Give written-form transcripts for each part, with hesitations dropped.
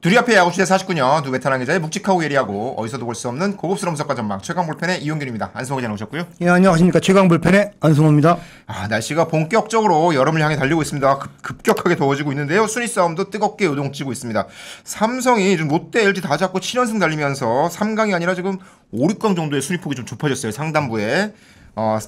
둘이 앞에 야구 취재 49년 두 베테랑 기자의 묵직하고 예리하고 어디서도 볼 수 없는 고급스러운 분석과 전망 최강 불펜의 이용균입니다. 안승호 기자 나오셨고요. 예, 안녕하십니까. 최강 불펜의 안승호입니다. 날씨가 본격적으로 여름을 향해 달리고 있습니다. 급격하게 더워지고 있는데요. 순위 싸움도 뜨겁게 요동치고 있습니다. 삼성이 좀 롯데, LG 다 잡고 7연승 달리면서 3강이 아니라 지금 5, 6강 정도의 순위폭이 좀 좁혀졌어요. 상단부에.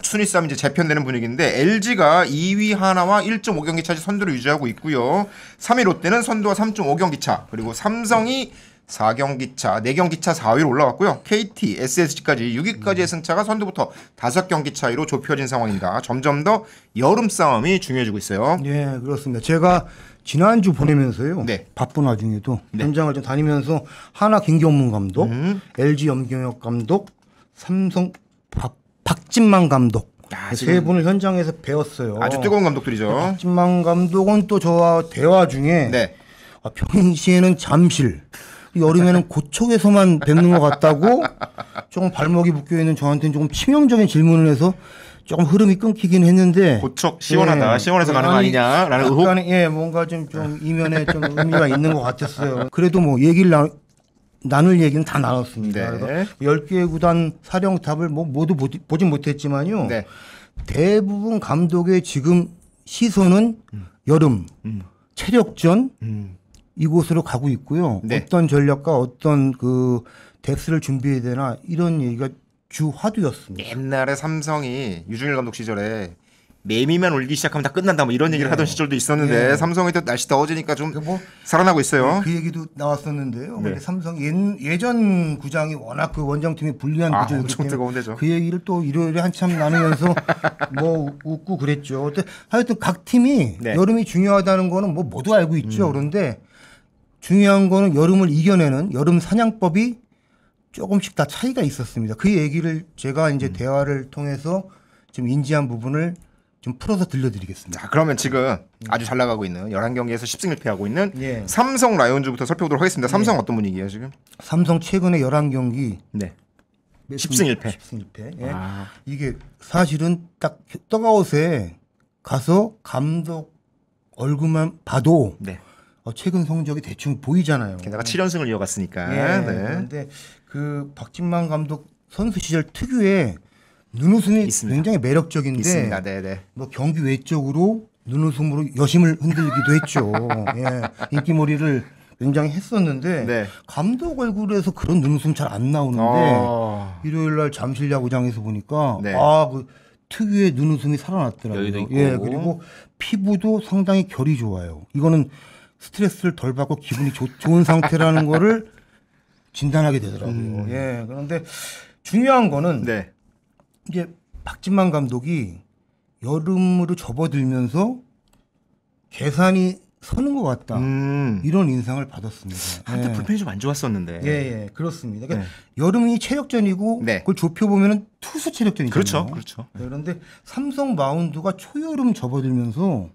순위 싸움이 이제 재편되는 분위기인데 LG가 2위 하나와 1.5경기 차지 선두를 유지하고 있고요. 3위 롯데는 선두와 3.5경기 차, 그리고 삼성이 4경기 차, 4경기 차 4위로 올라왔고요. KT, SSG까지 6위까지의 승차가 선두부터 5경기 차이로 좁혀진 상황입니다. 점점 더 여름 싸움이 중요해지고 있어요. 예, 그렇습니다. 제가 지난주 보내면서요. 네. 바쁜 와중에도 현장을 좀 다니면서 하나 김경문 감독, LG 염경엽 감독, 삼성 박진만 감독 세 분을 현장에서 배웠어요. 아주 뜨거운 감독들이죠. 박진만 감독은 또 저와 대화 중에 네. 평시에는 잠실, 여름에는 고척에서만 뵙는 것 같다고 조금 발목이 묶여있는 저한테는 조금 치명적인 질문을 해서 조금 흐름이 끊기긴 했는데 고척 시원하다. 시원해서 가는 거 아니냐라는 의혹. 예, 뭔가 좀 이면에 좀 의미가 있는 것 같았어요. 그래도 뭐 얘기를 나눌 얘기는 다 나눴습니다. 네. 그래서 10개의 구단 사령탑을 뭐 모두 보진 못했지만요. 네. 대부분 감독의 지금 시선은 여름, 체력전 이곳으로 가고 있고요. 네. 어떤 전략과 어떤 그 뎁스를 준비해야 되나 이런 얘기가 주 화두였습니다. 옛날에 삼성이 유중일 감독 시절에 매미만 울기 시작하면 다 끝난다 뭐 이런 얘기를 하던 시절도 있었는데 삼성이 또 날씨 더워지니까 좀 살아나고 있어요. 그 얘기도 나왔었는데요. 네. 근데 삼성 예전 구장이 워낙 그 원정팀이 불리한 구조였기 엄청 때문에 뜨거운 데죠. 그 얘기를 또 일요일에 한참 나누면서 뭐 웃고 그랬죠. 하여튼 각 팀이 여름이 중요하다는 거는 뭐 모두 알고 있죠. 그런데 중요한 거는 여름을 이겨내는 여름 사냥법이 조금씩 다 차이가 있었습니다. 그 얘기를 제가 이제 대화를 통해서 좀 인지한 부분을 좀 풀어서 들려드리겠습니다. 자, 그러면 지금 아주 잘 나가고 있는 11경기에서 10승 1패하고 있는 예. 삼성 라이온즈부터 살펴보도록 하겠습니다. 삼성 어떤 분위기예요 지금? 삼성 최근에 11경기 네. 10승 1패. 10승 1패. 예. 이게 사실은 딱 떡아웃에 가서 감독 얼굴만 봐도 네. 최근 성적이 대충 보이잖아요. 게다가 7연승을 이어갔으니까. 예. 네. 그런데 그 박진만 감독 선수 시절 특유의 눈웃음이 있습니다. 굉장히 매력적인데 있습니다. 네네. 뭐 경기 외적으로 눈웃음으로 여심을 흔들기도 했죠. 예. 인기몰이를 굉장히 했었는데 네. 감독 얼굴에서 그런 눈웃음 잘 안 나오는데 일요일 날 잠실 야구장에서 보니까 네. 그 특유의 눈웃음이 살아났더라고요. 여기도 있고. 예. 그리고 피부도 상당히 결이 좋아요. 이거는 스트레스를 덜 받고 기분이 좋은 상태라는 거를 진단하게 되더라고요. 예. 그런데 중요한 거는 네. 이제 박진만 감독이 여름으로 접어들면서 계산이 서는 것 같다. 이런 인상을 받았습니다. 한때 예. 불펜이 좀 안 좋았었는데. 예, 그렇습니다. 그러니까 여름이 체력전이고 네. 그걸 좁혀보면 투수 체력전이잖아요. 그렇죠. 그렇죠. 그런데 삼성 마운드가 초여름 접어들면서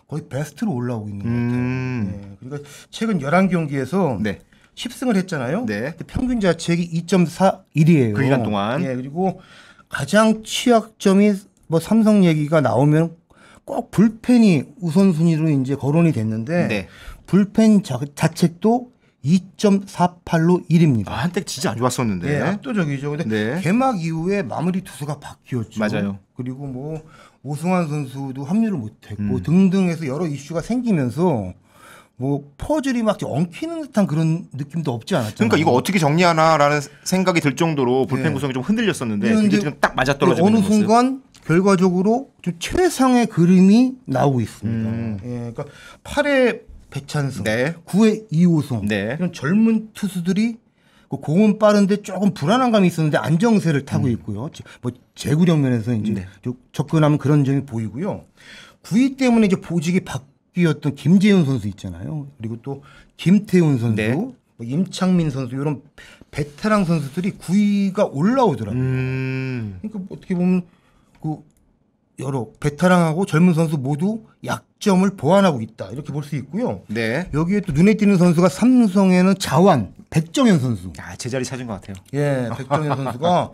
거의 베스트로 올라오고 있는 것 같아요. 예. 그러니까 최근 11경기에서 네. 10승을 했잖아요. 네. 근데 평균 자책이 2.41이에요. 그 기간 동안. 예, 그리고 가장 취약점이 뭐 삼성 얘기가 나오면 꼭 불펜이 우선순위로 이제 거론이 됐는데 네. 불펜 자책도 2.48로 1입니다. 한때 진짜 안 좋았었는데. 예, 압도적이죠. 근데 네. 개막 이후에 마무리 투수가 바뀌었죠. 맞아요. 그리고 뭐 오승환 선수도 합류를 못했고 등등해서 여러 이슈가 생기면서 뭐 퍼즐이 막 엉키는 듯한 그런 느낌도 없지 않았잖아요. 그러니까 이거 어떻게 정리하나라는 생각이 들 정도로 불펜 구성이 좀 흔들렸었는데 그게 지금 딱 맞아떨어지고 어느 있는 모습. 순간 결과적으로 좀 최상의 그림이 나오고 있습니다. 예, 그러니까 8회 배찬승, 네. 9회 이호성 네. 이런 젊은 투수들이 그 공은 빠른데 조금 불안한 감이 있었는데 안정세를 타고 있고요. 뭐 제구력 면에서 이제 좀 접근하면 그런 점이 보이고요. 9위 때문에 이제 보직이 바뀌었던 김재훈 선수 있잖아요. 그리고 또 김태훈 선수, 네. 뭐 임창민 선수 이런 베테랑 선수들이 9위가 올라오더라고요. 그러니까 어떻게 보면 그 여러 베테랑하고 젊은 선수 모두 약점을 보완하고 있다 이렇게 볼 수 있고요. 네. 여기에 또 눈에 띄는 선수가 삼성에는 자완 백정현 선수. 제자리 찾은 것 같아요. 예, 백정현 선수가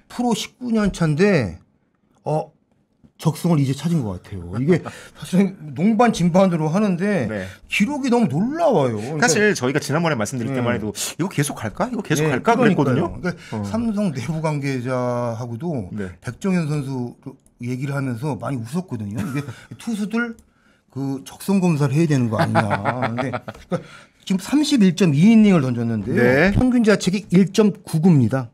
프로 19년 차인데 적성을 이제 찾은 것 같아요. 이게 사실 농반 진반으로 하는데 네. 기록이 너무 놀라워요. 그러니까 사실 저희가 지난번에 말씀드릴 때만 해도 이거 계속 갈까? 이거 계속 갈까? 그러니까요. 그랬거든요. 그러니까 삼성 내부 관계자하고도 네. 백정현 선수 얘기를 하면서 많이 웃었거든요. 이게 투수들 그 적성 검사를 해야 되는 거 아니냐. 근데 그러니까 지금 31.2이닝을 던졌는데요. 네. 평균 자책이 1.99입니다.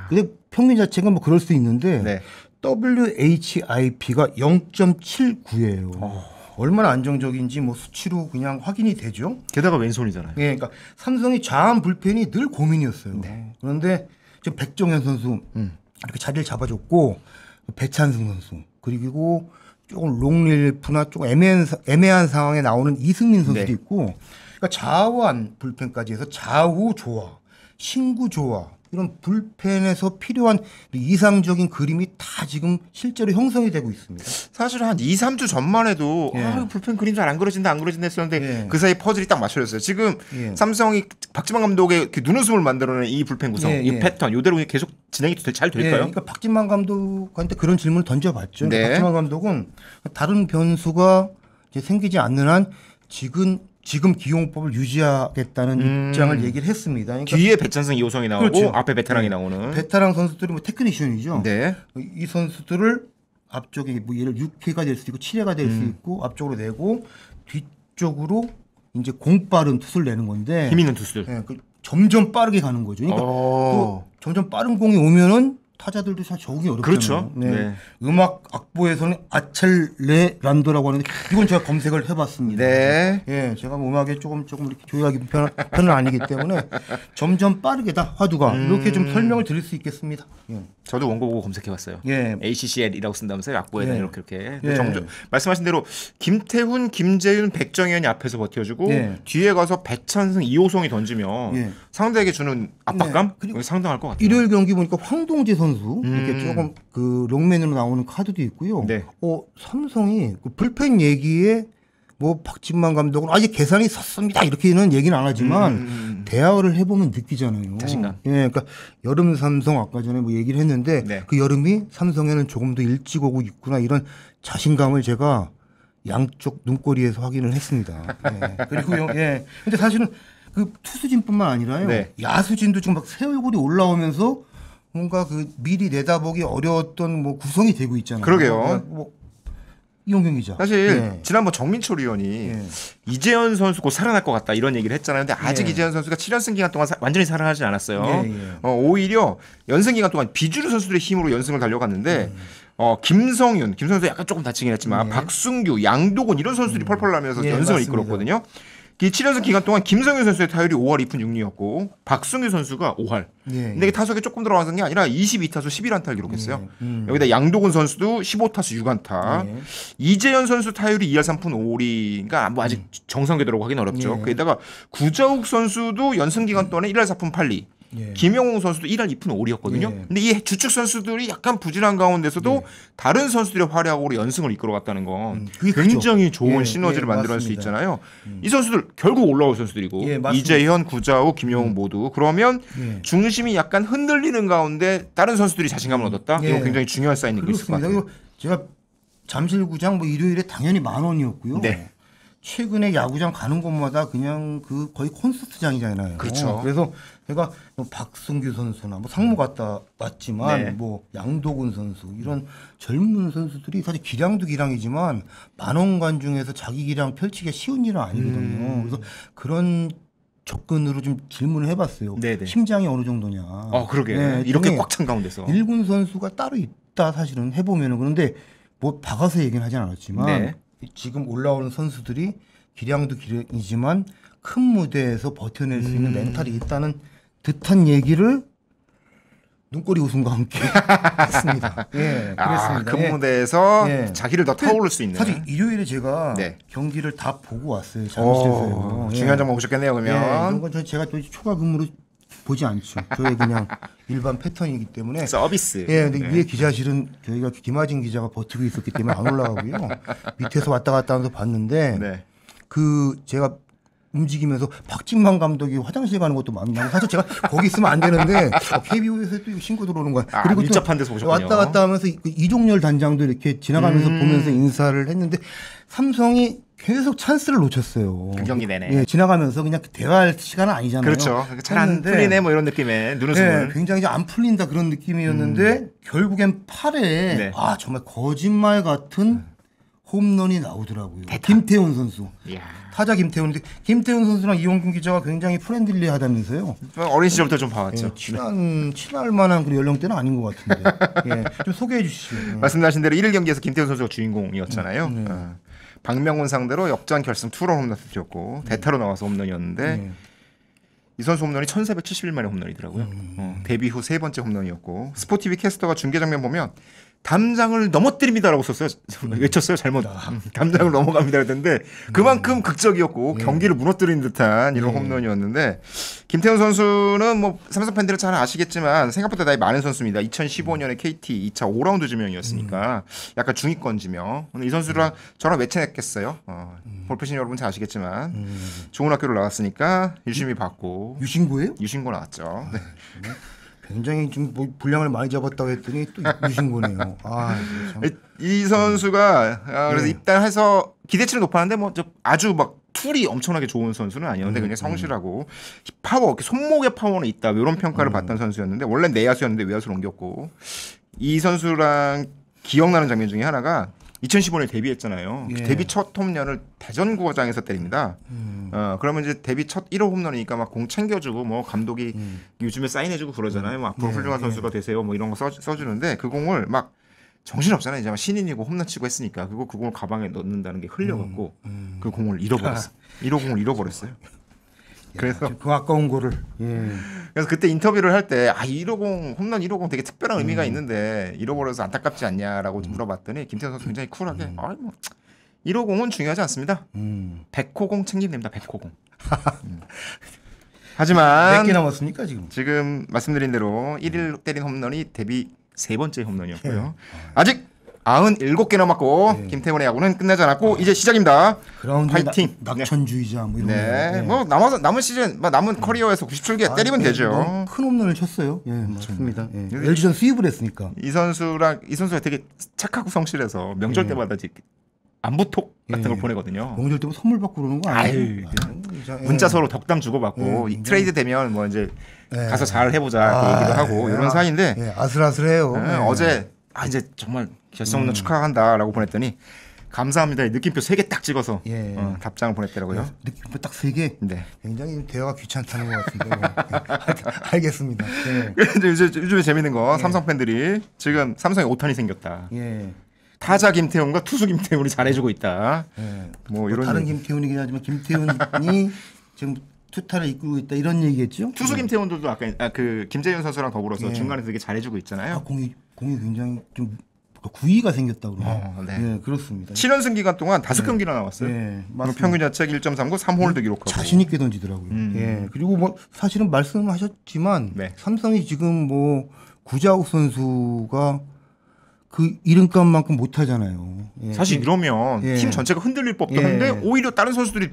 근데 평균 자책은 뭐 그럴 수 있는데 네. WHIP가 0.79예요. 얼마나 안정적인지 뭐 수치로 그냥 확인이 되죠. 게다가 왼손이잖아요. 예, 그러니까 삼성이 좌완 불펜이 늘 고민이었어요. 그런데 지금 백정현 선수 이렇게 자리를 잡아줬고 배찬승 선수 그리고 조금 롱릴프나 조금 애매한 상황에 나오는 이승민 선수도 네. 있고, 그러니까 좌완 불펜까지 해서 좌우 조화, 신구 조화 이런 불펜에서 필요한 이상적인 그림이 다 지금 실제로 형성이 되고 있습니다. 사실 한 2, 3주 전만 해도 불펜 그림 잘 안 그려진다 했었는데 그 사이 퍼즐이 딱 맞춰졌어요. 지금 삼성이 박지만 감독의 그 눈웃음을 만들어낸 이 불펜 구성, 이 패턴 이대로 계속 진행이 잘 될까요? 그러니까 박지만 감독한테 그런 질문을 던져봤죠. 네. 박지만 감독은 다른 변수가 이제 생기지 않는 한 지금 기용법을 유지하겠다는 입장을 얘기를 했습니다. 그러니까 뒤에 배찬승 2호성이 나오고 그렇죠. 앞에 베테랑이 나오는. 베테랑 선수들이 뭐 테크니션이죠. 네. 이 선수들을 앞쪽에 뭐 예를 6회가 될 수 있고 7회가 될 수 있고 앞쪽으로 내고 뒤쪽으로 이제 공 빠른 투수를 내는 건데 힘 있는 투수들. 점점 빠르게 가는 거죠. 그러니까 또 점점 빠른 공이 오면은 타자들도 잘 적응이 어렵잖아요. 그렇죠. 네. 네. 음악 악보에서는 아첼레란도라고 하는데 이건 제가 검색을 해봤습니다. 네. 예, 제가 음악에 조금 이렇게 조용하게 편은 아니기 때문에 점점 빠르게다 화두가 이렇게 좀 설명을 드릴 수 있겠습니다. 예. 저도 원고 보고 검색해봤어요. 예. ACCL이라고 쓴다면서요. 악보에다 예. 이렇게. 예. 말씀하신 대로 김태훈, 김재윤, 백정현이 앞에서 버텨주고 예. 뒤에 가서 배찬승, 이호성이 던지면 예. 상대에게 주는 압박감 네. 그리고 상당할 것 같아요. 일요일 경기 보니까 황동재 선수 이렇게 조금 그 롱맨으로 나오는 카드도 있고요. 네. 삼성이 그 불펜 얘기에 뭐 박진만 감독은 아직 계산이 섰습니다 이렇게는 얘기는 안 하지만 대화를 해보면 느끼잖아요. 자신감. 예, 그러니까 여름 삼성 아까 전에 뭐 얘기를 했는데 네. 그 여름이 삼성에는 조금 더 일찍 오고 있구나 이런 자신감을 제가 양쪽 눈꼬리에서 확인을 했습니다. 예. 그리고요. 예. 근데 사실은 그 투수진뿐만 아니라요. 네. 야수진도 지금 막 새 얼굴이 올라오면서 뭔가 그 미리 내다보기 어려웠던 뭐 구성이 되고 있잖아요. 그러게요. 뭐 이용경 기자. 사실 지난번 정민철 의원이 이재현 선수 곧 살아날 것 같다 이런 얘기를 했잖아요. 근데 아직 이재현 선수가 7연승 기간 동안 완전히 살아나지 않았어요. 오히려 연승 기간 동안 비주류 선수들의 힘으로 연승을 달려갔는데 김성윤 선수 약간 조금 다치긴 했지만 박승규, 양도근 이런 선수들이 펄펄 나면서 연승을 맞습니다. 이끌었거든요. 이 7연승 기간 동안 김성윤 선수의 타율이 5할 2푼 6리였고 박승규 선수가 5할. 근데 이게 타석에 조금 들어가는 게 아니라 22타수 11안타를 기록했어요. 여기다 양도근 선수도 15타수 6안타. 이재현 선수 타율이 2할 3푼 5리. 그러니까 뭐 아직 정상궤도라고 하긴 어렵죠. 거기다가 구자욱 선수도 연승 기간 동안에 1할 4푼 8리. 김영웅 선수도 1할 2푼 5리였거든요. 근데 이 주축 선수들이 약간 부진한 가운데서도 다른 선수들의 활약으로 연승을 이끌어갔다는 건 굉장히 좋은 시너지를 만들어낼 수 있잖아요. 이 선수들 결국 올라올 선수들이고 이재현, 구자욱, 김영웅 모두 그러면 중심이 약간 흔들리는 가운데 다른 선수들이 자신감을 얻었다. 이건 굉장히 중요한 사인이 있을 것 같아요. 제가 잠실구장 뭐 일요일에 당연히 10,000원이었고요. 네. 최근에 야구장 가는 곳마다 그냥 그 거의 콘서트장이잖아요. 그렇죠. 그래서 제가 뭐 박승규 선수나 뭐 상무 갔다 왔지만 뭐 양도근 선수 이런 젊은 선수들이 사실 기량도 기량이지만 만원 관중에서 자기 기량 펼치기가 쉬운 일은 아니거든요. 그래서 그런 접근으로 좀 질문을 해봤어요. 네네. 심장이 어느 정도냐. 그러게. 이렇게 꽉 찬 가운데서. 1군 선수가 따로 있다 사실은 해보면은. 그런데 뭐 박아서 얘기는 하진 않았지만 지금 올라오는 선수들이 기량도 기량이지만 큰 무대에서 버텨낼 수 있는 멘탈이 있다는 듯한 얘기를 눈꼬리 웃음과 함께 했습니다. 그랬습니다. 큰 무대에서 자기를 더 타오를 수 있는. 사실 일요일에 제가 경기를 다 보고 왔어요. 잠실에서요. 중요한 점만 보셨겠네요. 그러면. 이런 건 제가 또 초과 근무로 보지 않죠. 저의 그냥 일반 패턴이기 때문에. 서비스. 근데 위에 기자실은 저희가 김하진 기자가 버티고 있었기 때문에 안 올라가고요. 밑에서 왔다 갔다 하면서 봤는데 그 제가 움직이면서 박진만 감독이 화장실 가는 것도 많나요? 사실 제가 거기 있으면 안 되는데 KBO에서 또 신고 들어오는 거야. 그리고 밀접한 데서 오셨군요. 왔다 갔다 하면서 이종열 단장도 이렇게 지나가면서 보면서 인사를 했는데 삼성이 계속 찬스를 놓쳤어요. 그 경기 내내. 예, 지나가면서 그냥 대화할 시간은 아니잖아요. 그렇죠. 잘 안 풀리네 뭐 이런 느낌의 눈웃음을. 네, 굉장히 안 풀린다 그런 느낌이었는데 결국엔 8회 네. 정말 거짓말 같은 홈런이 나오더라고요. 김태훈 선수. 이야. 타자 김태훈인데 김태훈 선수랑 이용균 기자가 굉장히 프렌들리하다면서요. 어린 시절부터 좀 봐왔죠. 예, 친할 만한 그 연령대는 아닌 것 같은데. 예, 좀 소개해 주시죠. 예. 말씀하신 대로 1일 경기에서 김태훈 선수가 주인공이었잖아요. 박명훈 상대로 역전 결승 투런 홈런 터뜨렸고 대타로 나와서 홈런이었는데 이 선수 홈런이 1471만의 홈런이더라고요. 데뷔 후 세 번째 홈런이었고 스포티비 캐스터가 중계 장면 보면 담장을 넘어뜨립니다라고 썼어요. 외쳤어요. 잘못. 담장을 넘어갑니다 그랬는데 그만큼 극적이었고 경기를 무너뜨린 듯한 이런 홈런이었는데 김태훈 선수는 뭐 삼성 팬들은 잘 아시겠지만 생각보다 나이 많은 선수입니다. 2015년에 KT 2차 5라운드 지명이었으니까 약간 중위권 지명. 이 선수랑 저랑 매치했겠어요. 볼펜신 여러분 잘 아시겠지만 좋은 학교를 나왔으니까 유심히 받고 유신고예요? 유신고 나왔죠. 네. 굉장히 좀 뭐 분량을 많이 잡았다고 했더니 또 유신고네요. 이 선수가 그래서 입단해서 기대치는 높았는데 뭐 아주 막 툴이 엄청나게 좋은 선수는 아니었는데 굉장히 성실하고 파워, 손목에 파워는 있다 이런 평가를 받던 선수였는데 원래 내야수였는데 외야수로 옮겼고 이 선수랑 기억나는 장면 중에 하나가 2015년에 데뷔했잖아요. 데뷔 첫 홈런을 대전구장에서 때립니다. 그러면 이제 데뷔 첫 1호 홈런이니까 막 공 챙겨주고 뭐 감독이 요즘에 사인해주고 그러잖아요. 뭐 앞으로 훌륭한 선수가 되세요. 뭐 이런 거 써주는데 그 공을 막 정신없잖아요. 이제 막 신인이고 홈런 치고 했으니까 그 공을 가방에 넣는다는 게 흘려갖고 그 공을 잃어버렸어. 1호 공을 잃어버렸어요. 그래서 그 아까운 거를. 그래서 그때 인터뷰를 할 때 150 홈런 150 되게 특별한 의미가 있는데 잃어버려서 안타깝지 않냐라고 물어봤더니 김태현 선수 굉장히 쿨하게 뭐 150은 중요하지 않습니다. 100호공 챙기면 됩니다. 100호공. 하지만 몇 개 남았습니까 지금? 지금 말씀드린 대로 1일 때린 홈런이 데뷔 세 번째 홈런이었고요. 아직 97개 남았고 김태훈의 야구는 끝나지 않았고 이제 시작입니다. 파이팅. 낙천주의자 뭐 이런 네. 뭐 남은 시즌 남은 커리어에서 97개 때리면 되죠. 큰 홈런을 쳤어요. 예, 맞습니다. LG전 수입을 했으니까. 이 선수가 되게 착하고 성실해서 명절 때마다 안부톡 같은 걸 보내거든요. 명절 때면 선물 받고 그러는 거 아니에요? 문자 서로 덕담 주고받고 트레이드 되면 뭐 이제 가서 잘 해보자 그 얘기도 하고 이런 사이인데 아슬아슬해요. 어제 이제 정말 결승 홈런 축하한다라고 보냈더니 감사합니다. 느낌표 3개 딱 찍어서 답장을 보냈더라고요. 느낌표 딱 3개? 네. 굉장히 대화가 귀찮다는 것 같은데. 알겠습니다. 요즘에 재밌는 거 삼성 팬들이 지금 삼성에 오탄이 생겼다. 타자 김태훈과 투수 김태훈이 잘해주고 있다. 뭐 이런 다른 김태훈이긴 하지만 김태훈이 지금 투타를 이끌고 있다 이런 얘기겠죠? 투수 김태훈들도 아까 그 김재윤 선수랑 더불어서 중간에서 되게 잘해주고 있잖아요. 공이 굉장히 좀 구위가 생겼다고 그러죠. 네, 그렇습니다. 7연승 기간 동안 5경기나 나왔어요. 평균 자책 1.39, 3홀드 기록하고. 자신 있게 던지더라고요. 그리고 뭐 사실은 말씀하셨지만 삼성이 지금 뭐 구자욱 선수가 그 이름값만큼 못 하잖아요. 사실 이러면 팀 전체가 흔들릴 법도 한데 오히려 다른 선수들이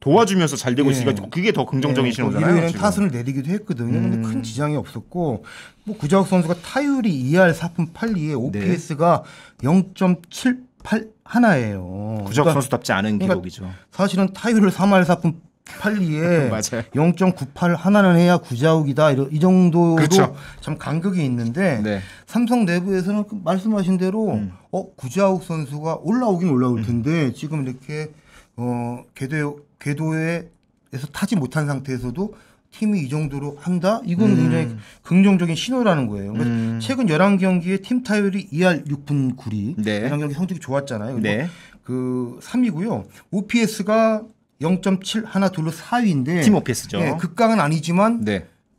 도와주면서 잘 되고 있으니까 그게 더 긍정적인 신호잖아요. 일요일엔 타순을 내리기도 했거든요. 근데 큰 지장이 없었고 뭐 구자욱 선수가 타율이 2할 4푼 8리에 OPS가 0.78 하나예요. 구자욱 선수답지 않은 기록이죠. 사실은 타율을 3할 4푼 8리에 맞아요. 0.98 하나는 해야 구자욱이다 이 정도로 그렇죠. 참 간극이 있는데 삼성 내부에서는 말씀하신 대로 구자욱 선수가 올라오긴 올라올 텐데 지금 이렇게 궤도에서 타지 못한 상태에서도 팀이 이 정도로 한다? 이건 굉장히 긍정적인 신호라는 거예요. 그래서 최근 11경기에 팀 타율이 2할 6푼 9리. 11경기 성적이 좋았잖아요. 그 3위고요. OPS가 0.7 하나 둘로 4위인데 팀 OPS죠. 극강은 아니지만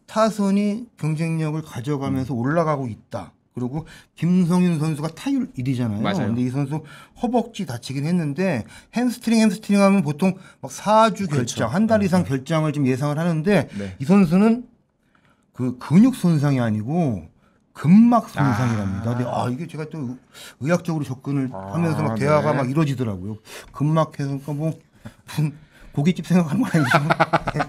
타선이 경쟁력을 가져가면서 올라가고 있다. 그리고 김성윤 선수가 타율 1위잖아요. 근데 이 선수 허벅지 다치긴 했는데 햄스트링 하면 보통 막 4주 결장, 한 달 이상 결장을 좀 예상을 하는데 이 선수는 그 근육 손상이 아니고 근막 손상이랍니다. 근데 이게 제가 또 의학적으로 접근을 하면서 막 대화가 막 이루어지더라고요. 근막해서 뭐 고깃집 생각하는 거 아니죠? 네.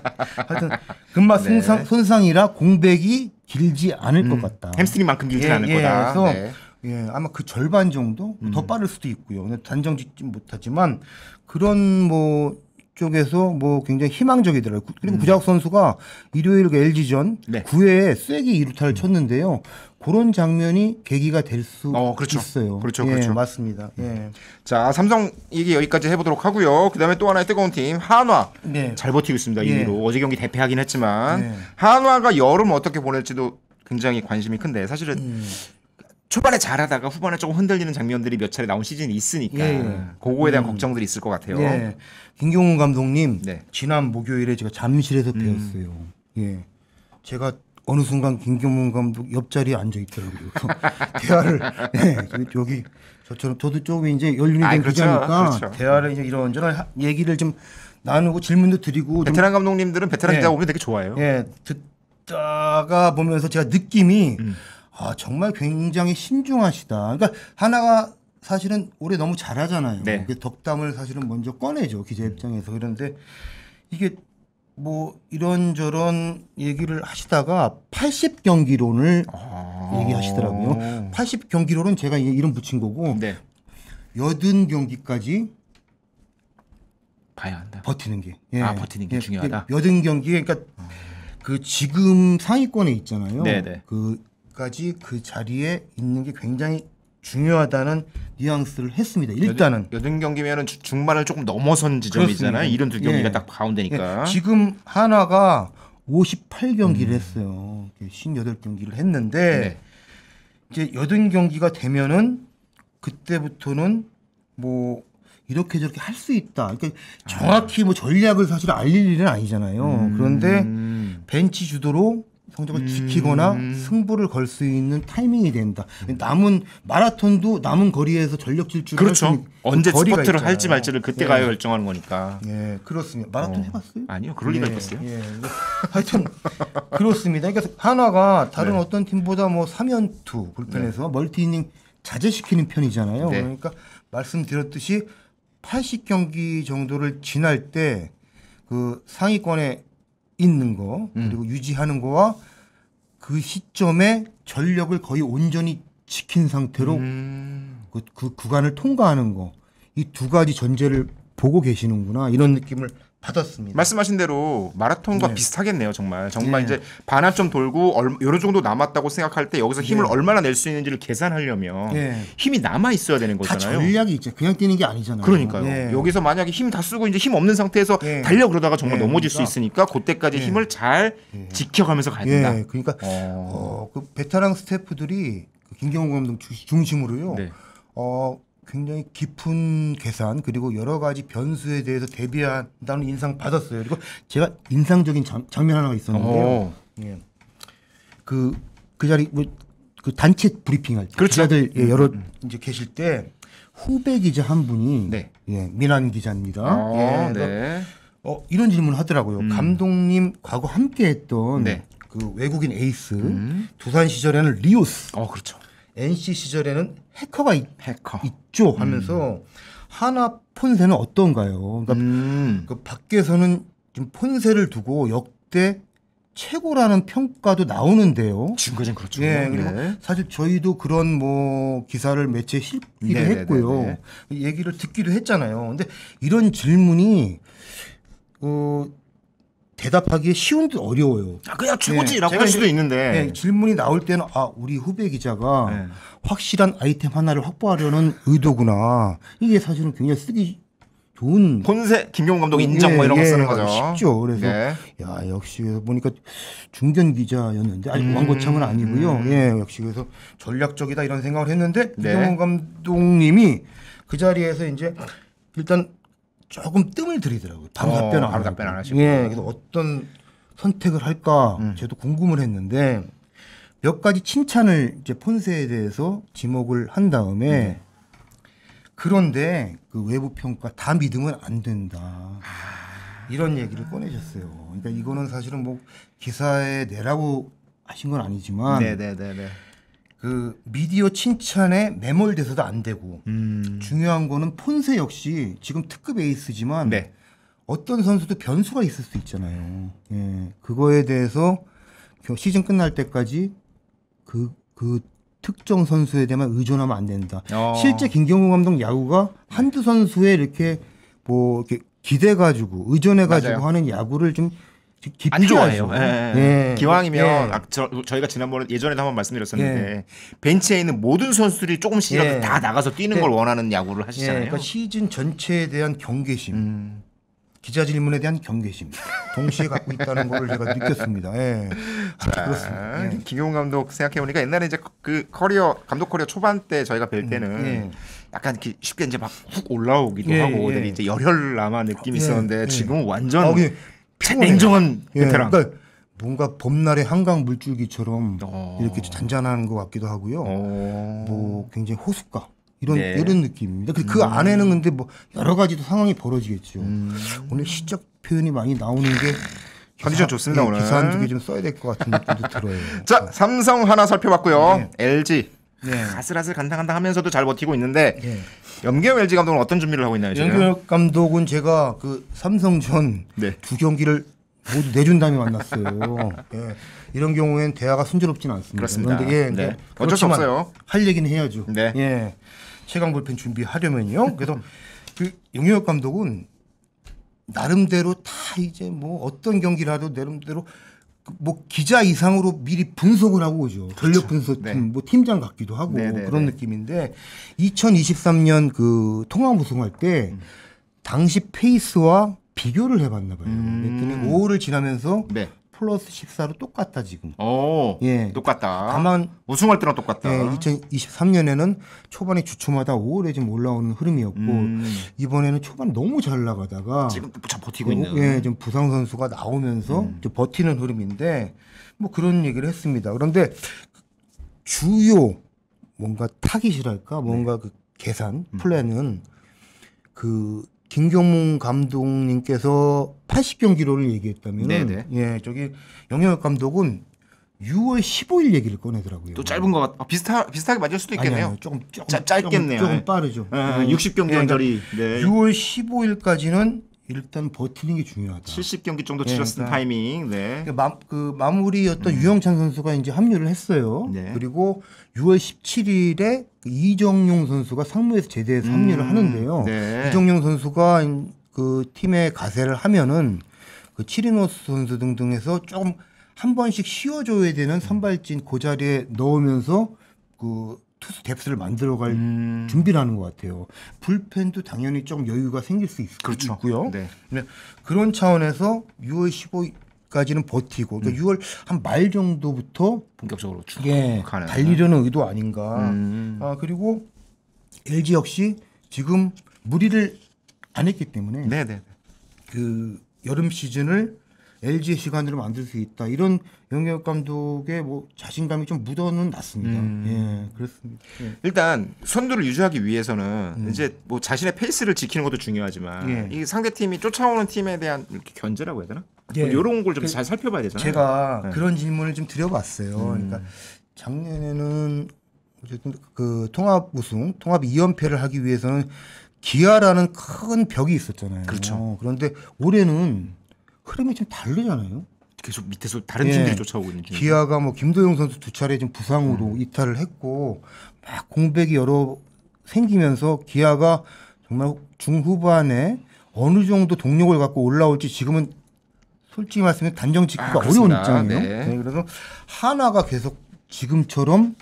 하여튼 근막 손상이라 공백이 길지 않을 것 같다. 햄스트링만큼 길지 않을 거다. 그래서 네. 아마 그 절반 정도 더 빠를 수도 있고요. 단정 짓지 못하지만 그런 뭐 쪽에서 뭐 굉장히 희망적이더라고요. 그리고 구자욱 선수가 일요일 그 LG전 네. 9회에 쐐기 2루타를 쳤는데요. 그런 장면이 계기가 될 수 그렇죠. 있어요. 그렇죠. 예, 그렇죠. 맞습니다. 예. 자, 삼성 얘기 여기까지 해보도록 하고요. 그다음에 또 하나의 뜨거운 팀 한화. 네. 잘 버티고 있습니다. 2위로. 어제 경기 대패하긴 했지만 네. 한화가 여름 어떻게 보낼지도 굉장히 관심이 큰데 사실은 초반에 잘하다가 후반에 조금 흔들리는 장면들이 몇 차례 나온 시즌이 있으니까 그거에 대한 걱정들이 있을 것 같아요. 예. 김경훈 감독님 네. 지난 목요일에 제가 잠실에서 뵈었어요. 예. 제가 어느 순간 김경문 감독 옆자리에 앉아 있더라고요. 대화를 여기 저처럼 저도 조금 이제 연륜이 된 그렇죠. 기자니까 그렇죠. 대화를 이제 이런저런 얘기를 좀 나누고 질문도 드리고 베테랑 감독님들은 베테랑 네. 기자 보면 되게 좋아해요. 예, 듣다가 보면서 제가 느낌이 정말 굉장히 신중하시다. 그러니까 하나가 사실은 올해 너무 잘하잖아요. 네. 덕담을 사실은 먼저 꺼내죠 기자 입장에서. 그런데 이게 뭐 이런저런 얘기를 하시다가 80경기론을 얘기하시더라고요. 80경기론은 제가 이름 붙인 거고 네. 80경기까지 봐야 한다. 버티는 게. 버티는 게 중요하다. 80경기 그러니까 그 지금 상위권에 있잖아요. 네네. 그까지 그 자리에 있는 게 굉장히 중요하다는 뉘앙스를 했습니다. 일단은 80경기면은 중반을 조금 넘어선 지점이잖아요. 72경기가 딱 가운데니까. 지금 하나가 58경기를 했어요. 58경기를 했는데 네. 이제 80경기가 되면은 그때부터는 뭐 이렇게 저렇게 할 수 있다. 그러니까 정확히 뭐 전략을 사실 알릴 일은 아니잖아요. 그런데 벤치 주도로 성적을 지키거나 승부를 걸 수 있는 타이밍이 된다. 남은 마라톤도 남은 거리에서 전력 질주를 그렇죠. 언제 거리가 스퍼트를 있잖아요. 할지 말지를 그때가 결정하는 거니까. 예, 그렇습니다. 마라톤 해봤어요? 아니요, 그럴 리가 있겠어요. 예. 하여튼 그렇습니다. 그러니까 한화가 다른 어떤 팀보다 뭐 3연투 불펜에서 멀티 이닝 자제시키는 편이잖아요. 네. 그러니까 말씀드렸듯이 80경기 정도를 지날 때 그 상위권에 있는 거 그리고 유지하는 거와 그 시점에 전력을 거의 온전히 지킨 상태로 그 구간을 통과하는 거 이 두 가지 전제를 보고 계시는구나 이런 느낌을 받았습니다. 말씀하신 대로 마라톤과 네. 비슷하겠네요. 정말 네. 이제 반환점 돌고 어느 정도 남았다고 생각할 때 여기서 힘을 얼마나 낼 수 있는지를 계산하려면 네. 힘이 남아 있어야 되는 다 거잖아요. 전략이 있죠. 그냥 뛰는 게 아니잖아요. 그러니까요. 예. 여기서 만약에 힘 다 쓰고 이제 힘 없는 상태에서 예. 달려 그러다가 정말 예. 넘어질 수 그러니까. 있으니까 그때까지 힘을 잘 지켜가면서 가야 된다. 예, 그러니까 그 베테랑 스태프들이 그 김경호 감독 중심으로요. 네. 굉장히 깊은 계산 그리고 여러 가지 변수에 대해서 대비한다는 인상 받았어요. 그리고 제가 인상적인 장면 하나가 있었는데요. 예. 그 자리 그 단체 브리핑할 때 그렇죠. 기자들 여러 이제 계실 때 후배 기자 한 분이 네. 민한 기자입니다. 예, 네. 이런 질문을 하더라고요. 감독님 과거 함께했던 네. 그 외국인 에이스 두산 시절에는 리오스, 그렇죠. NC 시절에는 해커가 해커. 있죠 하면서 하나 폰세는 어떤가요? 그러니까 그 밖에서는 지금 폰세를 두고 역대 최고라는 평가도 나오는데요. 지금까지는 그렇죠. 예, 그리고 사실 저희도 그런 뭐 기사를 매체에 실기도 했고요. 얘기를 듣기도 했잖아요. 근데 이런 질문이 대답하기에 쉬운 듯 어려워요. 그냥 최고지라고 할 수도 있는데 질문이 나올 때는 우리 후배 기자가 확실한 아이템 하나를 확보하려는 의도구나. 이게 사실은 굉장히 쓰기 좋은 폰세 김경훈 감독 인정 뭐 이런 거 쓰는 거죠. 쉽죠. 그래서 야 역시 보니까 중견 기자였는데 아직 왕고참은 아니고요. 역시 그래서 전략적이다 이런 생각을 했는데 김경훈 감독님이 그 자리에서 이제 일단 조금 뜸을 들이더라고요. 바로 답변 안 하시고. 그래서 어떤 선택을 할까 저도 궁금을 했는데 몇 가지 칭찬을 이제 폰세에 대해서 지목을 한 다음에 그런데 그 외부 평가 다 믿으면 안 된다. 이런 얘기를 꺼내셨어요. 그러니까 이거는 사실은 뭐 기사에 내라고 하신 건 아니지만 그 미디어 칭찬에 매몰돼서도 안 되고 중요한 거는 폰세 역시 지금 특급 에이스지만 어떤 선수도 변수가 있을 수 있잖아요. 예, 그거에 대해서 시즌 끝날 때까지 그 특정 선수에 대해만 의존하면 안 된다. 실제 김경문 감독 야구가 한두 선수에 이렇게 뭐 이렇게 기대가지고 의존해가지고 맞아요. 하는 야구를 좀 안 좋아해요. 예. 기왕이면 예. 저희가 지난번에 예전에도 한번 말씀드렸었는데 벤치에 있는 모든 선수들이 조금씩이라도 예. 다 나가서 뛰는 걸 원하는 야구를 하시잖아요. 그러니까 시즌 전체에 대한 경계심, 기자 질문에 대한 경계심 동시에 갖고 있다는 걸 제가 느꼈습니다. 예. 그렇습니다. 예. 김용훈 감독 생각해 보니까 옛날에 이제 그 감독 커리어 초반 때 저희가 뵐 때는 예. 약간 이렇게 쉽게 이제 막 훅 올라오기도 예, 하고 예. 되게 이제 열혈남한 느낌이 예, 있었는데 예. 지금은 완전 그냥 피곤해요. 냉정한 예, 베테랑. 그러니까 뭔가 봄날의 한강 물줄기처럼 어. 이렇게 잔잔한 것 같기도 하고요. 어. 뭐 굉장히 호숫가 이런 네. 이런 느낌입니다. 그 안에는 근데 뭐 여러 가지도 상황이 벌어지겠죠. 음. 오늘 시적 표현이 많이 나오는 게 컨디션 좋습니다, 오늘. 기사 한 두 개 좀 써야 될 것 같은 느낌도 들어요. 자, 삼성 하나 살펴봤고요. 네. LG 네. 아슬아슬 간당간당 하면서도 잘 버티고 있는데 네. 염기영 LG 감독은 어떤 준비를 하고 있나요, 지금? 연규혁 감독은 제가 그 삼성전 네. 두 경기를 모두 내준 다음에 만났어요. 예. 이런 경우엔 대화가 순조롭지는 않습니다. 그렇습니다. 그런데 예, 네. 네. 어쩔 수 없어요. 할 얘기는 해야죠. 네. 예. 최강 불펜 준비하려면요. 그래서 그 용혁 감독은 나름대로 다 이제 뭐 어떤 경기라도 나름대로 뭐 기자 이상으로 미리 분석을 하고 오죠. 전력 분석팀, 네. 뭐 팀장 같기도 하고 네, 네, 그런 네. 느낌인데 2023년 그 통합 우승할 때 당시 페이스와 비교를 해봤나 봐요. 그랬더니 5월을 지나면서 네. 플러스 14로 똑같다 지금. 오, 예. 똑같다. 다만 우승할 때랑 똑같다. 예, 2023년에는 초반에 주초마다 5월에 좀 올라오는 흐름이었고 이번에는 초반 너무 잘 나가다가 지금 잘 버티고 있는. 예, 좀 부상 선수가 나오면서 좀 버티는 흐름인데 뭐 그런 얘기를 했습니다. 그런데 주요 뭔가 타깃이랄까 뭔가 그 계산 플랜은 그 김경문 감독님께서 80경기로를 얘기했다면 네네. 예, 저기 영혁 감독은 6월 15일 얘기를 꺼내더라고요. 또 짧은 것 같아. 비슷하게 맞을 수도 있겠네요. 아니, 조금 짧겠네요. 조금 빠르죠. 60경기 예, 연절이 네. 6월 15일까지는 일단 버티는 게 중요하다. 70경기 정도 예, 치렀을 그러니까 타이밍. 네. 그 마무리였던 유영찬 선수가 이제 합류를 했어요. 네. 그리고 6월 17일에 이정용 선수가 상무에서 제대해서 합류를 하는데요. 네. 이정용 선수가 그 팀에 가세를 하면은 그 치리노스 선수 등등에서 조금 한 번씩 쉬어줘야 되는 선발진 그 자리에 넣으면서 그 투수 뎁스를 만들어갈 준비를 하는 것 같아요. 불펜도 당연히 좀 여유가 생길 수 그렇죠. 있고요. 네. 네. 그런 차원에서 6월 15일까지는 버티고 그러니까 6월 한 말 정도부터 본격적으로 쭉 예, 가는. 달리려는 의도 아닌가. 그리고 LG 역시 지금 무리를 안 했기 때문에 네네. 그 여름 시즌을 LG의 시간으로 만들 수 있다. 이런 영혁 감독의 뭐 자신감이 좀 묻어는 났습니다. 예, 그렇습니다. 예. 일단 선두를 유지하기 위해서는 이제 뭐 자신의 페이스를 지키는 것도 중요하지만 예. 이 상대 팀이 쫓아오는 팀에 대한 이렇게 견제라고 해야 되나? 예. 뭐 이런 걸 좀 잘 살펴봐야 되잖아요. 제가 네. 그런 질문을 좀 드려봤어요. 그러니까 작년에는 어쨌든 그 통합 우승, 통합 2연패를 하기 위해서는 기아라는 큰 벽이 있었잖아요. 그렇죠. 그런데 올해는 흐름이 좀 다르잖아요. 계속 밑에서 다른 예. 팀들이 쫓아오고 있는 중. 기아가 뭐 김도영 선수 두 차례 좀 부상으로 이탈을 했고 막 공백이 여러 생기면서 기아가 정말 중후반에 어느 정도 동력을 갖고 올라올지 지금은 솔직히 말씀해 단정 짓기가 어려운 그렇습니다. 입장이에요. 네. 네, 그래서 하나가 계속 지금처럼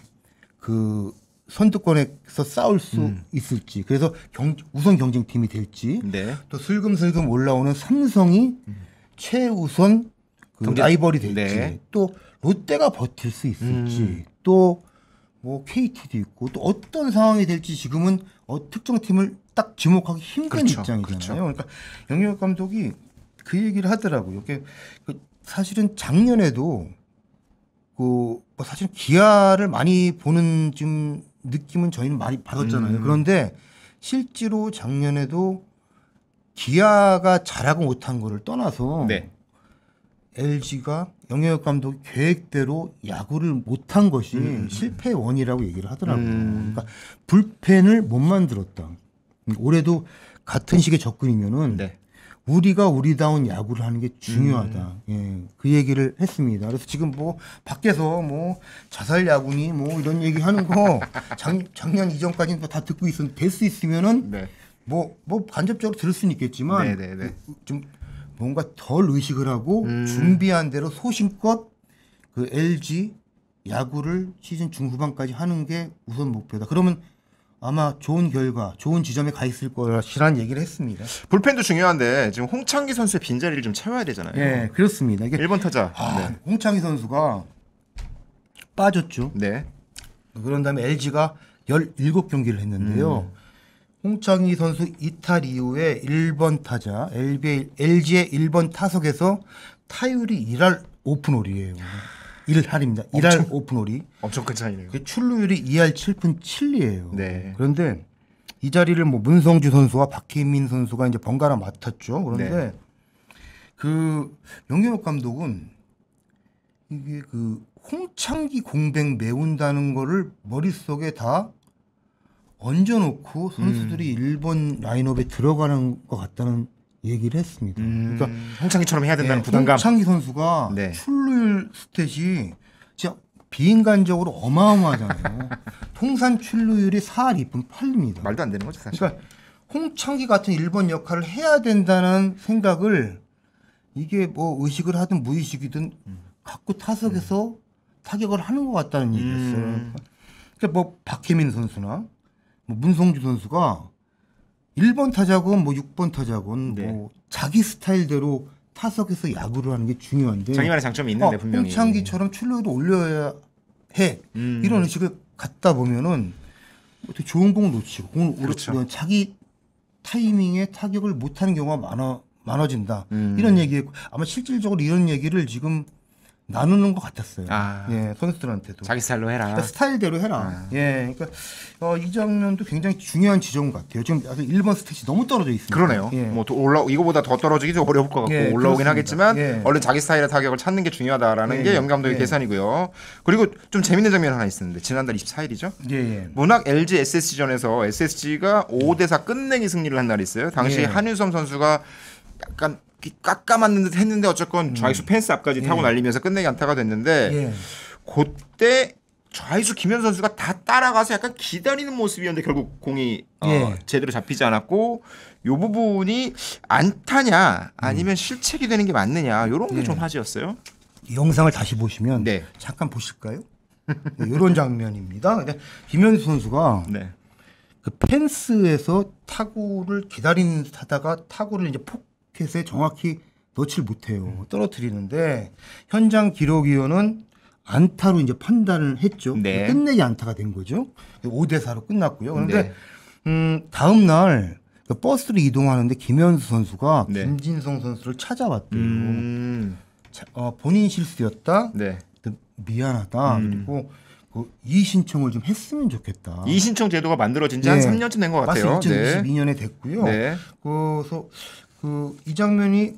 그 선두권에서 싸울 수 있을지 그래서 우선 경쟁팀이 될지 네. 또 슬금슬금 올라오는 삼성이 최우선 그 라이벌이 될지 네. 또 롯데가 버틸 수 있을지 또 뭐 KT도 있고 또 어떤 상황이 될지 지금은 특정 팀을 딱 지목하기 힘든 그렇죠. 입장이잖아요. 그렇죠. 그러니까 영혁 감독이 그 얘기를 하더라고요. 그 사실은 작년에도 뭐 사실 기아를 많이 보는 좀 느낌은 저희는 많이 받았잖아요. 그런데 실제로 작년에도 기아가 잘하고 못한 거를 떠나서 네. LG가 영혁 감독 계획대로 야구를 못한 것이 실패의 원이라고 얘기를 하더라고요. 그러니까 불펜을 못 만들었다. 올해도 같은 식의 접근이면은 네. 우리가 우리다운 야구를 하는 게 중요하다. 예, 그 얘기를 했습니다. 그래서 지금 뭐 밖에서 뭐 자살 야구니 뭐 이런 얘기 하는 거 작년 이전까지는 다 듣고 될 수 있으면은 네. 뭐 간접적으로 들을 수는 있겠지만 좀 뭔가 덜 의식을 하고 준비한 대로 소신껏 그 LG 야구를 시즌 중후반까지 하는 게 우선 목표다. 그러면 아마 좋은 결과, 좋은 지점에 가 있을 거라는 얘기를 했습니다. 불펜도 중요한데 지금 홍창기 선수의 빈자리를 좀 채워야 되잖아요. 네, 그렇습니다. 이게 1번 타자. 네. 홍창기 선수가 빠졌죠. 네. 그런 다음에 LG가 17경기를 했는데요. 홍창기 선수 이탈 이후에 1번 타자, LG의 1번 타석에서 타율이 1할 오픈홀이에요. 1할입니다. 1할 오픈홀이. 엄청 큰 차이네요. 출루율이 2할 7푼 7리예요. 네. 그런데 이 자리를 뭐 문성주 선수와 박혜민 선수가 이제 번갈아 맡았죠. 그런데 네. 그 명경엽 감독은 이게 그 홍창기 공백 메운다는 거를 머릿속에 다 얹어놓고 선수들이 1번 라인업에 들어가는 것 같다는 얘기를 했습니다. 그러니까 홍창기처럼 해야 된다는 부담감. 홍창기 선수가 네. 출루율 스탯이 진짜 비인간적으로 어마어마하잖아요. 통산 출루율이 4할 2푼 8리입니다. 말도 안 되는 거죠 사실. 그러니까 홍창기 같은 1번 역할을 해야 된다는 생각을 이게 뭐 의식을 하든 무의식이든 갖고 타석에서 타격을 하는 것 같다는 얘기였어요. 그러니까 뭐 박혜민 선수나 뭐 문성주 선수가 1번 타자건 뭐 6번 타자건 네. 뭐 자기 스타일대로 타석에서 야구를 하는 게 중요한데 자기만의 장점이 있는데 분명히. 홍창기처럼 출루율을 올려야 해. 이런 의식을 갖다 보면은 어떻게 좋은 공을 놓치고 공을 그렇죠. 자기 타이밍에 타격을 못하는 경우가 많아진다. 이런 얘기했고 아마 실질적으로 이런 얘기를 지금 나누는 것 같았어요. 예, 선수들한테도. 자기 스타일로 해라. 그러니까 스타일대로 해라. 예, 그러니까 이 장면도 굉장히 중요한 지점 같아요. 지금 아직 1번 스탯이 너무 떨어져 있습니다. 그러네요. 예. 뭐 이거보다 더 떨어지기 좀 어려울 것 같고 예, 올라오긴 그렇습니다. 하겠지만 예. 얼른 자기 스타일의 타격을 찾는 게 중요하다라는 예, 게 영 감독의 예. 계산이고요. 그리고 좀 재밌는 장면 하나 있었는데 지난달 24일이죠. 예, 예. 문학 LG SSG전에서 SSG가 5대4 끝내기 승리를 한 날이 있어요. 당시 예. 한윤섬 선수가 약간 깎아맞는 듯 했는데 어쨌건 좌익수 펜스 앞까지 타고 날리면서 끝내기 안타가 됐는데 예. 그때 좌익수 김현 선수가 다 따라가서 약간 기다리는 모습이었는데 결국 공이 예. 제대로 잡히지 않았고 이 부분이 안타냐 아니면 실책이 되는 게 맞느냐 이런 게 좀 화제였어요. 이 영상을 다시 보시면 네. 잠깐 보실까요? 이런 장면입니다. 근데 김현수 선수가 네. 그 펜스에서 타구를 기다리는 듯 하다가 타구를 이제 포켓에 정확히 넣지를 못해요. 떨어뜨리는데 현장 기록위원은 안타로 이제 판단을 했죠. 네. 끝내기 안타가 된 거죠. 5대4로 끝났고요. 그런데 네. 다음 날 버스로 이동하는데 김현수 선수가 네. 김진성 선수를 찾아왔대요. 음. 본인 실수였다. 네. 미안하다. 그리고 그 이의신청을 좀 했으면 좋겠다. 이신청 제도가 만들어진 지 한 네. 3년쯤 된 것 같아요. 맞습니다. 2022년에 됐고요. 네. 그래서 이 장면이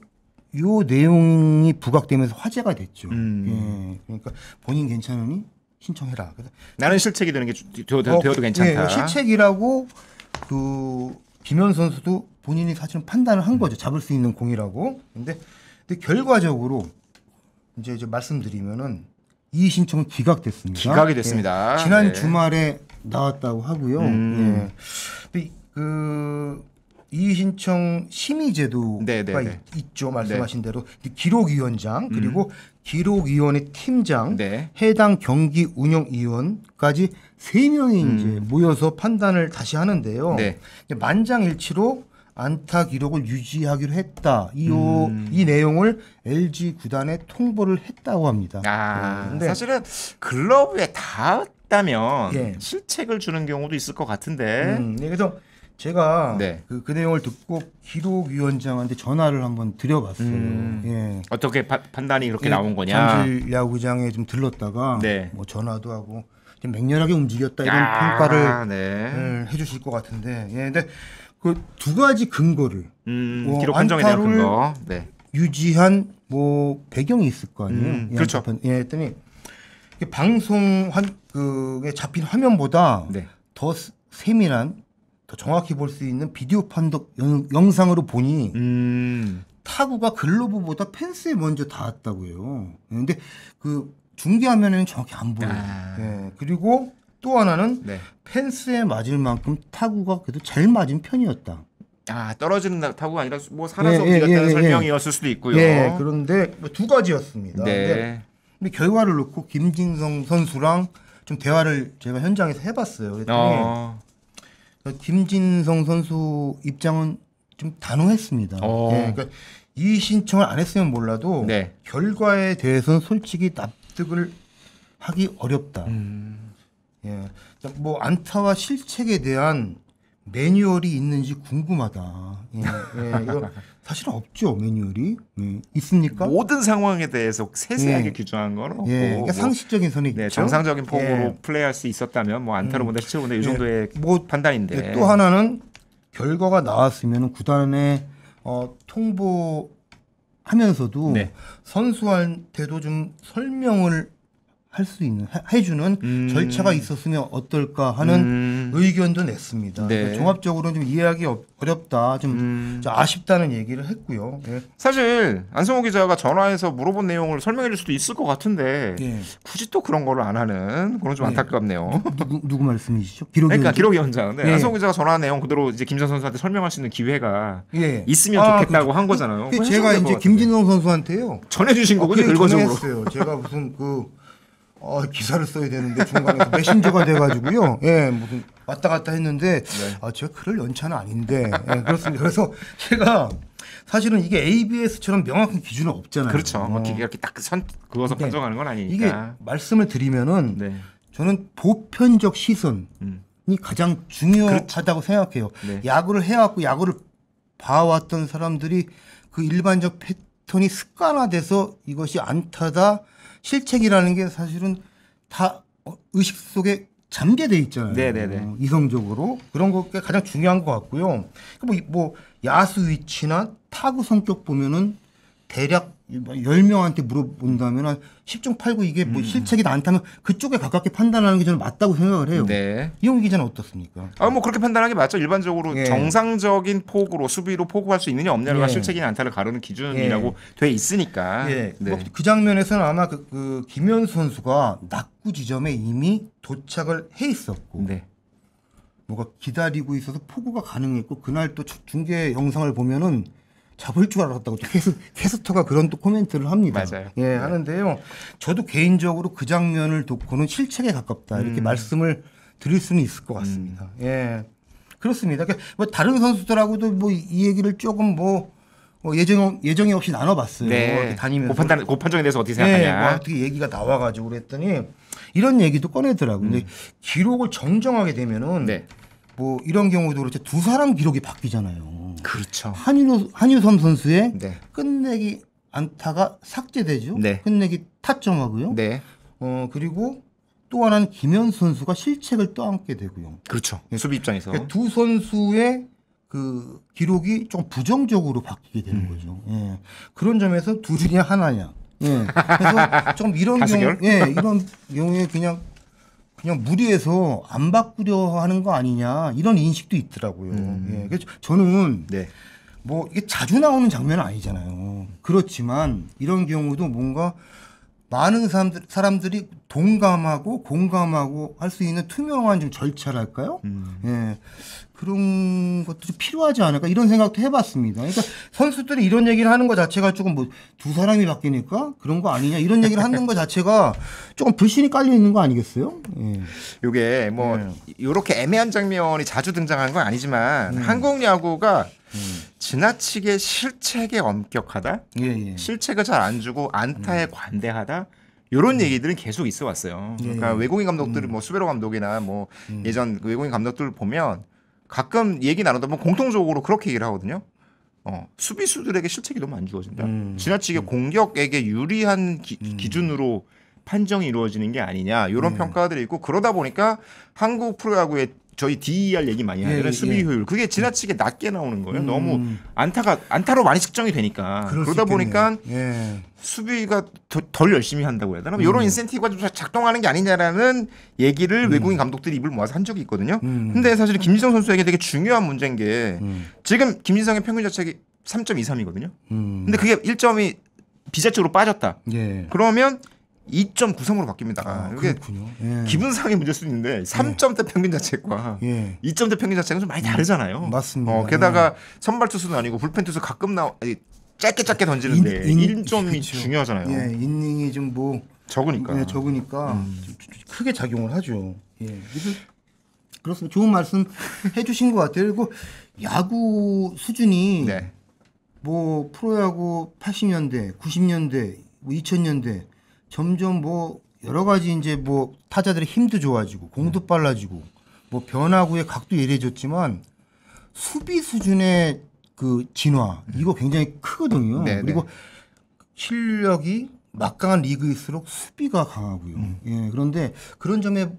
요 내용이 부각되면서 화제가 됐죠. 예. 그러니까 본인 괜찮으니 신청해라. 그래서 나는 실책이 되는 게 되어도 괜찮다. 예, 실책이라고 그 김현 선수도 본인이 사실은 판단을 한 거죠. 잡을 수 있는 공이라고. 근데 결과적으로 이제 말씀드리면은 이 신청은 기각됐습니다. 기각이 됐습니다. 예. 지난 네. 주말에 나왔다고 하고요. 예. 근데 이 신청 심의 제도가 네. 있죠. 말씀하신 대로 기록위원장 그리고 기록위원회 팀장, 네. 해당 경기 운영위원까지 3명이 이제 모여서 판단을 다시 하는데요. 네. 이제 만장일치로 안타 기록을 유지하기로 했다. 이 내용을 LG 구단에 통보를 했다고 합니다. 근데 사실은 글러브에 닿았다면 예. 실책을 주는 경우도 있을 것 같은데. 그래서 제가 네. 그 내용을 듣고 기록위원장한테 전화를 한번 드려봤어요. 예. 어떻게 판단이 그렇게 예, 나온 거냐. 잠실 야구장에 좀 들렀다가 네. 뭐 전화도 하고 좀 맹렬하게 움직였다 이런 평가를 해주실 것 같은데. 예. 근데 그 두 가지 근거를 기록 판정에 대한 안타를 근거. 네. 유지한 뭐 배경이 있을 거 아니에요. 예, 그렇죠. 했더니 방송 그게 잡힌 화면보다 네. 더 세밀한 더 정확히 볼 수 있는 비디오 판독 영상으로 보니 타구가 글러브보다 펜스에 먼저 닿았다고 해요. 근데 그 중계 화면에는 정확히 안 보여요. 예. 그리고 또 하나는 네. 펜스에 맞을 만큼 타구가 그래도 잘 맞은 편이었다. 떨어지는 타구가 아니라 뭐 살아서 예, 밀렸다는 예, 설명이었을 수도 있고요. 예, 그런데 두 가지였습니다. 네. 근데 결과를 놓고 김진성 선수랑 좀 대화를 제가 현장에서 해봤어요. 그랬더니 김진성 선수 입장은 좀 단호했습니다. 예, 그러니까 이 신청을 안 했으면 몰라도 네. 결과에 대해서는 솔직히 납득을 하기 어렵다. 예, 뭐 안타와 실책에 대한 매뉴얼이 있는지 궁금하다. 예, 이거 사실은 없죠, 매뉴얼이. 있습니까? 모든 상황에 대해서 세세하게 규정한 건 없고 그러니까 상식적인 선이 있죠. 정상적인 폼으로 플레이할 수 있었다면 뭐 안타로 본다 실책으로 본다 이 정도의 판단인데 또 하나는 결과가 나왔으면 구단에 통보하면서도 선수한테도 좀 설명을 할 수 있는 해주는 절차가 있었으면 어떨까 하는 의견도 냈습니다. 네. 그러니까 종합적으로 좀 이해하기 어렵다, 좀 아쉽다는 얘기를 했고요. 예. 사실 안성호 기자가 전화해서 물어본 내용을 설명해줄 수도 있을 것 같은데 굳이 또 그런 거를 안 하는 그런 좀 안타깝네요. 누구 말씀이시죠? 그러니까 기록위원장. 예. 안성호 기자가 전화한 내용 그대로 이제 김진성 선수한테 설명할 수 있는 기회가 있으면 좋겠다고 한 거잖아요. 제가 이제 김진성 선수한테요 전해주신 거군요. 결과적으로. 전했어요. 제가 무슨 기사를 써야 되는데 중간에 메신저가 돼가지고요. 예, 무슨 왔다 갔다 했는데 제가 그럴 연차는 아닌데 그렇습니다. 그래서 제가 사실은 이게 ABS처럼 명확한 기준은 없잖아요. 그렇죠. 이렇게 딱 그어서 판정하는 건 아니니까. 이게 말씀을 드리면은 저는 보편적 시선이 가장 중요하다고 생각해요. 야구를 해왔고 야구를 봐왔던 사람들이 그 일반적 패턴이 습관화돼서 이것이 안타다. 실책이라는 게 사실은 다 의식 속에 잠재돼 있잖아요. 이성적으로 그런 것가 가장 중요한 것 같고요. 뭐 야수 위치나 타구 성격 보면은 대략 10명한테 물어본다면 한 10중 8구 이게 뭐 실책이다 않다면 그쪽에 가깝게 판단하는 게 저는 맞다고 생각을 해요. 이용 기자는 어떻습니까? 뭐 그렇게 판단하는 게 맞죠. 일반적으로 정상적인 폭으로 수비로 포구할 수 있느냐 없느냐가 실책이나 안타를 가르는 기준이라고 돼 있으니까. 그 장면에서는 아마 그 김현수 선수가 낙구 지점에 이미 도착을 해 있었고 뭐가 기다리고 있어서 포구가 가능했고 그날 또 중계 영상을 보면은 잡을 줄 알았다고 또 캐스터가 그런 또 코멘트를 합니다. 맞아요. 하는데요. 저도 개인적으로 그 장면을 듣고는 실책에 가깝다 이렇게 말씀을 드릴 수는 있을 것 같습니다. 그렇습니다. 그러니까 뭐 다른 선수들하고도 뭐 이 얘기를 조금 예정이 없이 나눠봤어요. 다니면서 그 판정에 대해서 어떻게 생각하냐. 어떻게 얘기가 나와가지고 그랬더니 이런 얘기도 꺼내더라고요. 근데 기록을 정정하게 되면은 뭐 이런 경우도 그렇죠. 두 사람 기록이 바뀌잖아요. 그렇죠. 한유섬 선수의 끝내기 안타가 삭제되죠. 끝내기 타점하고요. 그리고 또 하나는 김현수 선수가 실책을 떠안게 되고요. 그렇죠. 수비 입장에서 그러니까 두 선수의 그 기록이 좀 부정적으로 바뀌게 되는 거죠. 그런 점에서 둘이냐 하나냐. 그래서 좀 이런 이런 경우에 그냥 무리해서 안 바꾸려 하는 거 아니냐 이런 인식도 있더라고요. 그래서 저는 뭐 이게 자주 나오는 장면은 아니잖아요. 그렇지만 이런 경우도 뭔가 많은 사람들이 동감하고 공감하고 할 수 있는 투명한 좀 절차랄까요? 그런 것도 좀 필요하지 않을까 이런 생각도 해봤습니다. 그러니까 선수들이 이런 얘기를 하는 것 자체가 조금 뭐 두 사람이 바뀌니까 그런 거 아니냐 이런 얘기를 하는 것 자체가 조금 불신이 깔려 있는 거 아니겠어요? 이게 뭐 이렇게 애매한 장면이 자주 등장하는 건 아니지만 한국 야구가 지나치게 실책에 엄격하다, 실책을 잘 안 주고 안타에 관대하다. 이런 얘기들은 계속 있어 왔어요. 그러니까 외국인 감독들, 뭐 수베로 감독이나 뭐 예전 그 외국인 감독들 보면 가끔 얘기 나누다 보면 공통적으로 그렇게 얘기를 하거든요. 수비수들에게 실책이 너무 안 주어진다. 지나치게 공격에게 유리한 기준으로 판정이 이루어지는 게 아니냐 이런 평가들이 있고 그러다 보니까 한국 프로야구의 저희 DER 얘기 많이 하잖아요. 예, 수비 예. 효율. 그게 지나치게 낮게 나오는 거예요. 너무 안타로 많이 측정이 되니까. 그럴 수 그러다 있겠네요. 보니까 예. 수비가 덜 열심히 한다고 해야 되나? 이런 인센티브가 좀 작동하는 게 아니냐라는 얘기를 외국인 감독들이 입을 모아서 한 적이 있거든요. 근데 사실 김지성 선수에게 되게 중요한 문제인 게 지금 김지성의 평균 자책이 3.23이거든요. 근데 그게 1점이 비자책으로 빠졌다. 예. 그러면 2.93으로 바뀝니다. 이게 그렇군요. 예. 기분상의 문제일 수도 있는데 3점대 평균 자책과 예. 2점대 평균 자책은 좀 많이 다르잖아요. 맞습니다. 게다가 선발 투수도 아니고 불펜 투수 가끔 짧게 던지는데 1점이 그렇죠. 중요하잖아요. 예, 인닝이 좀 뭐 적으니까. 예, 적으니까 좀 크게 작용을 하죠. 예. 그렇습니다. 좋은 말씀 해주신 것 같아요. 그리고 야구 수준이 네. 뭐 프로야구 80년대, 90년대, 뭐 2000년대 점점 뭐 여러 가지 이제 뭐 타자들의 힘도 좋아지고 공도 빨라지고 뭐 변화구의 각도 예리해졌지만 수비 수준의 그 진화 이거 굉장히 크거든요. 네, 그리고 실력이 막강한 리그일수록 수비가 강하고요. 예, 그런데 그런 점에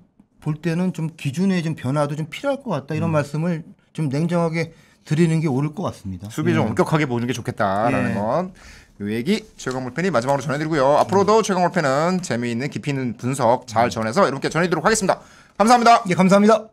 볼 때는 좀 기준의 좀 변화도 좀 필요할 것 같다 이런 말씀을 좀 냉정하게 드리는 게 옳을 것 같습니다. 수비 좀 엄격하게 보는 게 좋겠다라는 예. 건. 요 얘기 최강몰팬이 마지막으로 전해드리고요. 앞으로도 최강몰팬은 재미있는 깊이 있는 분석 잘 전해서 여러분께 전해드리도록 하겠습니다. 감사합니다. 예, 감사합니다.